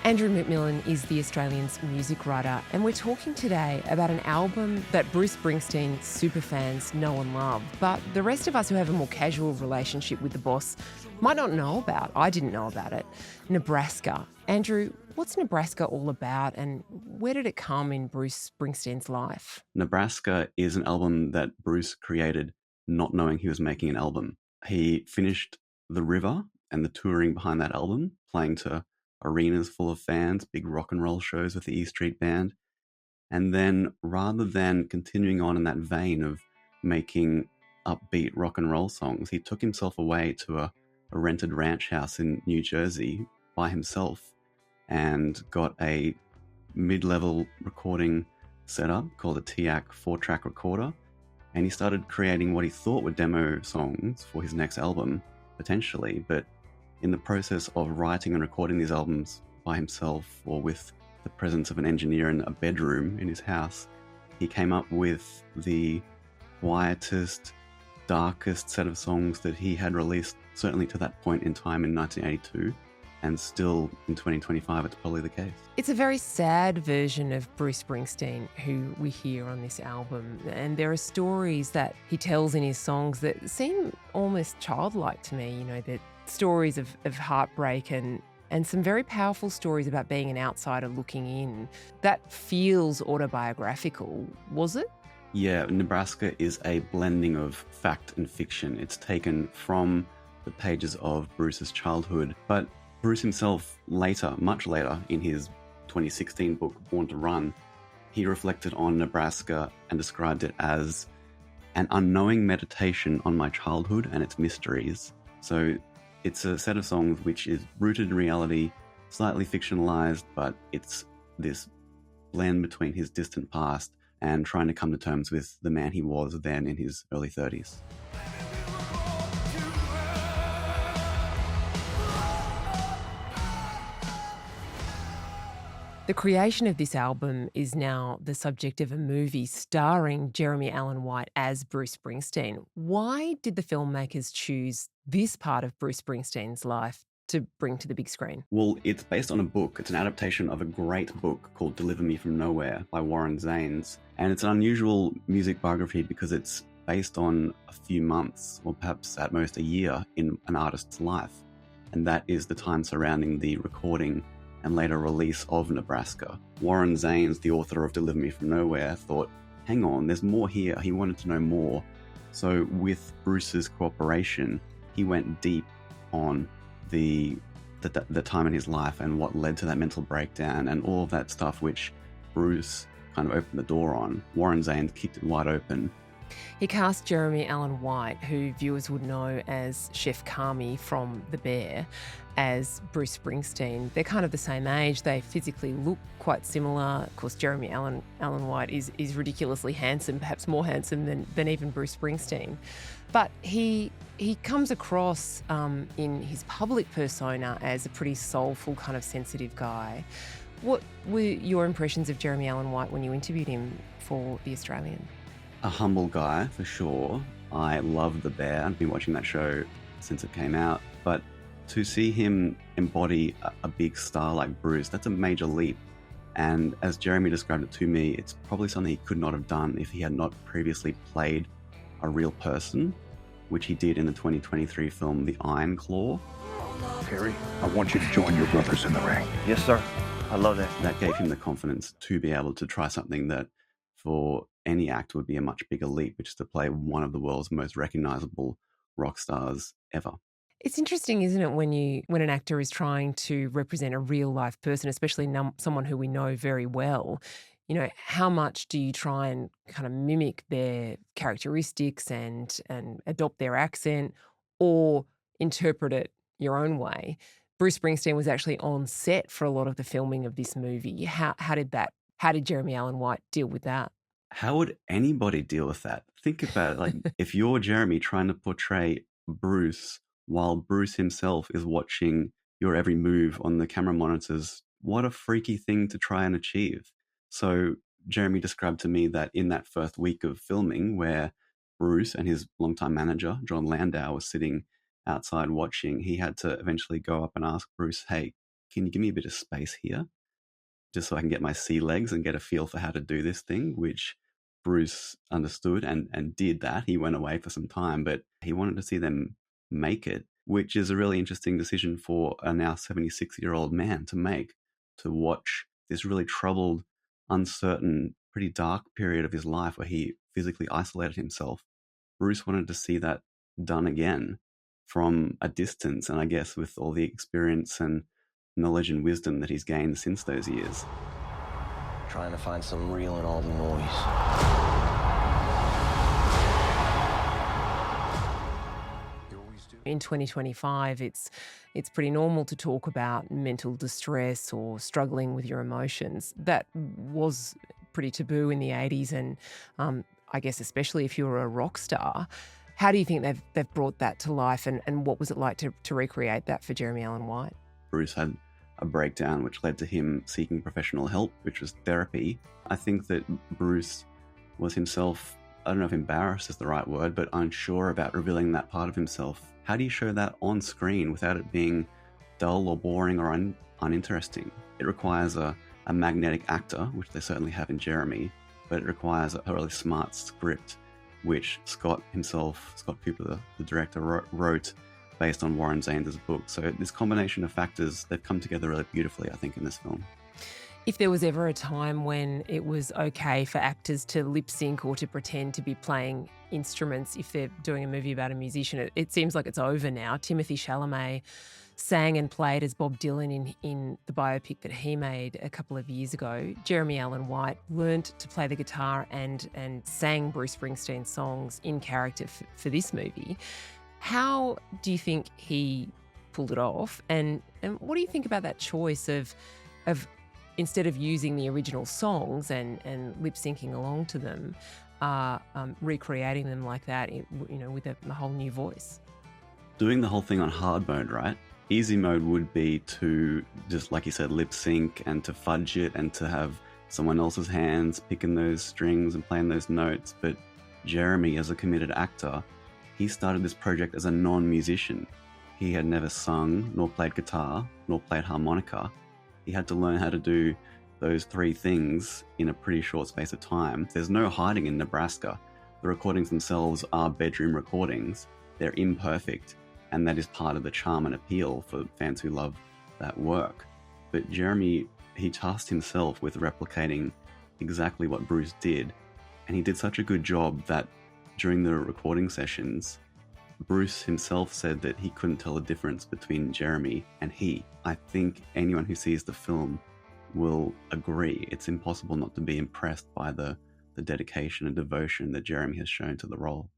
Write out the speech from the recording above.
Andrew McMillan is the Australian's music writer, and we're talking today about an album that Bruce Springsteen superfans know and love, but the rest of us who have a more casual relationship with the boss might not know about. I didn't know about it. Nebraska. Andrew, what's Nebraska all about, and where did it come in Bruce Springsteen's life? Nebraska is an album that Bruce created not knowing he was making an album. He finished The River and the touring behind that album, playing to arenas full of fans, big rock and roll shows with the E Street Band. And then rather than continuing on in that vein of making upbeat rock and roll songs, he took himself away to a rented ranch house in New Jersey by himself and got a mid-level recording setup called a TAC 4-track recorder. And he started creating what he thought were demo songs for his next album, potentially, but in the process of writing and recording these albums by himself or with the presence of an engineer in a bedroom in his house, he came up with the quietest, darkest set of songs that he had released, certainly to that point in time in 1982, and still in 2025 it's probably the case. It's a very sad version of Bruce Springsteen who we hear on this album, and there are stories that he tells in his songs that seem almost childlike to me, you know, that stories of heartbreak and some very powerful stories about being an outsider looking in. That feels autobiographical, was it? Yeah, Nebraska is a blending of fact and fiction. It's taken from the pages of Bruce's childhood, but Bruce himself later, much later, in his 2016 book, Born to Run, he reflected on Nebraska and described it as an unknowing meditation on my childhood and its mysteries. So it's a set of songs which is rooted in reality, slightly fictionalized, but it's this blend between his distant past and trying to come to terms with the man he was then in his early 30s. The creation of this album is now the subject of a movie starring Jeremy Allen White as Bruce Springsteen. Why did the filmmakers choose this part of Bruce Springsteen's life to bring to the big screen? Well, it's based on a book. It's an adaptation of a great book called Deliver Me From Nowhere by Warren Zanes. And it's an unusual music biography because it's based on a few months, or perhaps at most a year, in an artist's life. And that is the time surrounding the recording and later release of Nebraska. Warren Zanes, the author of Deliver Me From Nowhere, thought, hang on, there's more here. He wanted to know more. So with Bruce's cooperation, he went deep on the time in his life and what led to that mental breakdown and all of that stuff which Bruce kind of opened the door on. Warren Zanes kicked it wide open. He cast Jeremy Allen White, who viewers would know as Chef Kami from The Bear, as Bruce Springsteen. They're kind of the same age. They physically look quite similar. Of course, Jeremy Allen White is ridiculously handsome, perhaps more handsome than even Bruce Springsteen. But he comes across in his public persona as a pretty soulful, kind of sensitive guy. What were your impressions of Jeremy Allen White when you interviewed him for The Australian? A humble guy, for sure. I love The Bear. I've been watching that show since it came out. But to see him embody a big star like Bruce, that's a major leap. And as Jeremy described it to me, it's probably something he could not have done if he had not previously played a real person, which he did in the 2023 film The Iron Claw. Harry, I want you to join your brothers in the ring. Yes, sir. I love that. That gave him the confidence to be able to try something that for any actor would be a much bigger leap, which is to play one of the world's most recognizable rock stars ever. It's interesting, isn't it, when an actor is trying to represent a real life person, especially someone who we know very well. You know, how much do you try and kind of mimic their characteristics and adopt their accent, or interpret it your own way? Bruce Springsteen was actually on set for a lot of the filming of this movie. How did Jeremy Allen White deal with that? How would anybody deal with that? Think about it. Like, if you're Jeremy trying to portray Bruce while Bruce himself is watching your every move on the camera monitors, what a freaky thing to try and achieve. So Jeremy described to me that in that first week of filming, where Bruce and his longtime manager, John Landau, was sitting outside watching, he had to eventually go up and ask Bruce, hey, can you give me a bit of space here? Just so I can get my sea legs and get a feel for how to do this thing, which Bruce understood and did that. He went away for some time, but he wanted to see them make it, which is a really interesting decision for a now 76-year-old man to make, to watch this really troubled, uncertain, pretty dark period of his life where he physically isolated himself. Bruce wanted to see that done again from a distance, and I guess with all the experience and knowledge and wisdom that he's gained since those years. Trying to find some real in all the noise. In 2025, it's pretty normal to talk about mental distress or struggling with your emotions. That was pretty taboo in the 80s, and I guess especially if you were a rock star. How do you think they've brought that to life, and what was it like to recreate that for Jeremy Allen White? Bruce had a breakdown which led to him seeking professional help, which was therapy. I think that Bruce was himself, I don't know if embarrassed is the right word, but unsure about revealing that part of himself. How do you show that on screen without it being dull or boring or uninteresting? It requires a magnetic actor, which they certainly have in Jeremy, but it requires a really smart script, which Scott Cooper, the director, wrote based on Warren Zanes' book. So this combination of factors, they've come together really beautifully, I think, in this film. If there was ever a time when it was okay for actors to lip sync or to pretend to be playing instruments if they're doing a movie about a musician, it seems like it's over now. Timothée Chalamet sang and played as Bob Dylan in the biopic that he made a couple of years ago. Jeremy Allen White learnt to play the guitar and sang Bruce Springsteen songs in character for this movie. How do you think he pulled it off? And what do you think about that choice of instead of using the original songs and lip syncing along to them, recreating them like that, with a whole new voice? Doing the whole thing on hard mode, right? Easy mode would be to just, like you said, lip sync and to fudge it and to have someone else's hands picking those strings and playing those notes. But Jeremy, as a committed actor, he started this project as a non-musician. He had never sung, nor played guitar, nor played harmonica. He had to learn how to do those three things in a pretty short space of time. There's no hiding in Nebraska. The recordings themselves are bedroom recordings. They're imperfect, and that is part of the charm and appeal for fans who love that work. But Jeremy, he tasked himself with replicating exactly what Bruce did, and he did such a good job that during the recording sessions, Bruce himself said that he couldn't tell the difference between Jeremy and he. I think anyone who sees the film will agree. It's impossible not to be impressed by the dedication and devotion that Jeremy has shown to the role.